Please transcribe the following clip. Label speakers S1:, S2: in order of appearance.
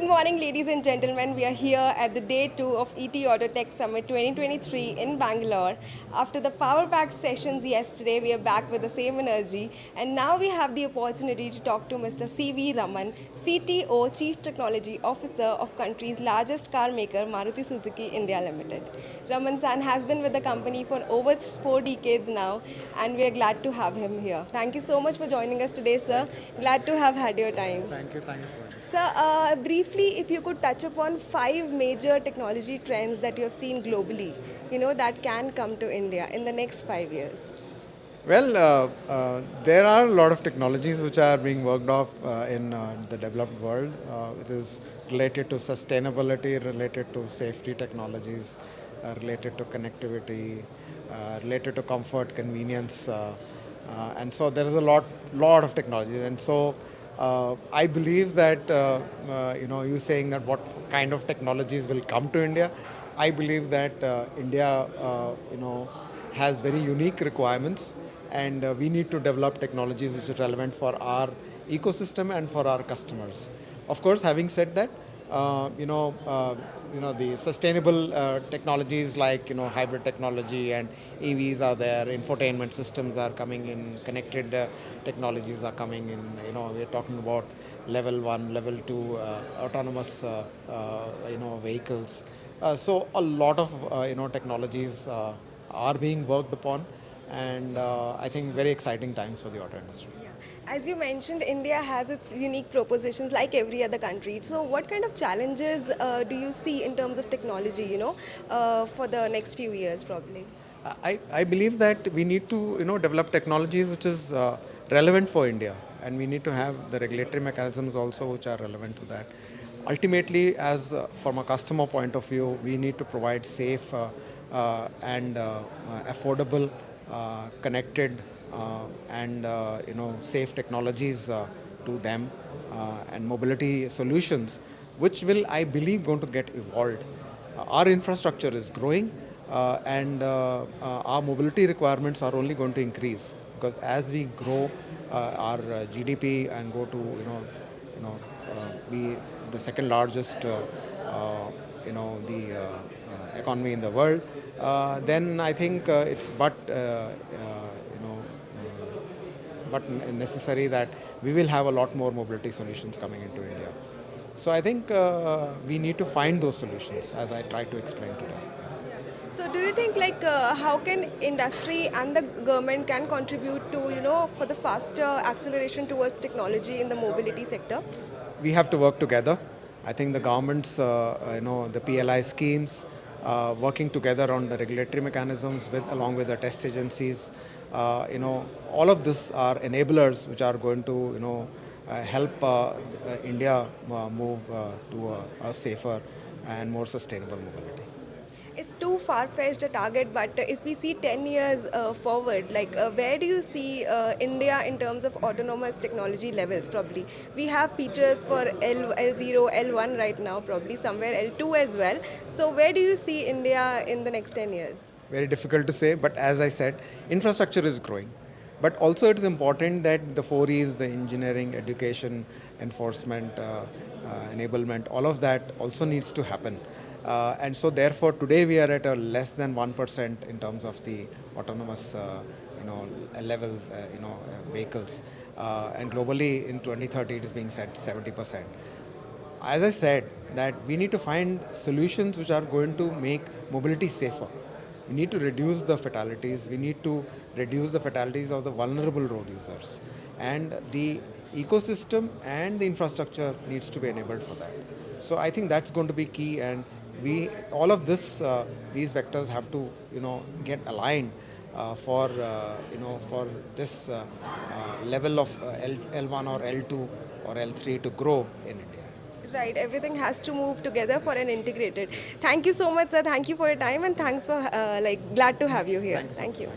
S1: Good morning, ladies and gentlemen. We are here at the day 2 of ETAutoTech Summit 2023 in Bangalore. After the power pack sessions yesterday, we are back with the same energy. And now we have the opportunity to talk to Mr. CV Raman, CTO, Chief Technology Officer of country's largest car maker, Maruti Suzuki India Limited. Raman-san has been with the company for over 4 decades now, and we are glad to have him here. Thank you so much for joining us today, sir. Glad to have had your time.
S2: Thank you.
S1: Sir, briefly, if you could touch upon 5 major technology trends that you have seen globally, that can come to India in the next 5 years.
S2: Well, there are a lot of technologies which are being worked off in the developed world. It is related to sustainability, related to safety technologies, related to connectivity, related to comfort, convenience, and so there is a lot of technologies. And so I believe that you saying that what kind of technologies will come to India. I believe that India has very unique requirements, and we need to develop technologies which are relevant for our ecosystem and for our customers. Of course, having said that, the sustainable technologies like hybrid technology and EVs are there. Infotainment systems are coming in. Connected technologies are coming in. We're talking about level 1, level 2 autonomous vehicles. So a lot of technologies are being worked upon, and I think very exciting times for the auto industry.
S1: As you mentioned, India has its unique propositions like every other country. So what kind of challenges do you see in terms of technology, for the next few years probably?
S2: I believe that we need to develop technologies which is relevant for India, and we need to have the regulatory mechanisms also which are relevant to that. Ultimately, as from a customer point of view, we need to provide safe and affordable, connected and safe technologies to them, and mobility solutions, which will, I believe, going to get evolved. Our infrastructure is growing, and our mobility requirements are only going to increase, because as we grow our GDP and go to be the second largest economy in the world, then I think it's but necessary that we will have a lot more mobility solutions coming into India. So I think we need to find those solutions, as I tried to explain today.
S1: So do you think how can industry and the government can contribute to for the faster acceleration towards technology in the mobility sector?
S2: We have to work together. I think the governments, the PLI schemes, working together on the regulatory mechanisms along with the test agencies, all of this are enablers which are going to help India move to a safer and more sustainable mobility.
S1: It's too far-fetched a target, but if we see 10 years forward, where do you see India in terms of autonomous technology levels probably? We have features for L0, L1 right now, probably somewhere L2 as well. So where do you see India in the next 10 years?
S2: Very difficult to say, but as I said, infrastructure is growing. But also it is important that the 4 E's, the engineering, education, enforcement, enablement, all of that also needs to happen. And so therefore today we are at a less than 1% in terms of the autonomous level vehicles, and globally in 2030 it is being said 70%. As I said, that we need to find solutions which are going to make mobility safer. We need to reduce the fatalities. We need to reduce the fatalities of the vulnerable road users, and the ecosystem and the infrastructure needs to be enabled for that. So I think that's going to be key, and all of this, these vectors have to get aligned for this level of L1 or L2 or L3 to grow in India.
S1: Right, everything has to move together for an integrated. Thank you so much, sir. Thank you for your time, and thanks for glad to have you here.
S2: Thank you.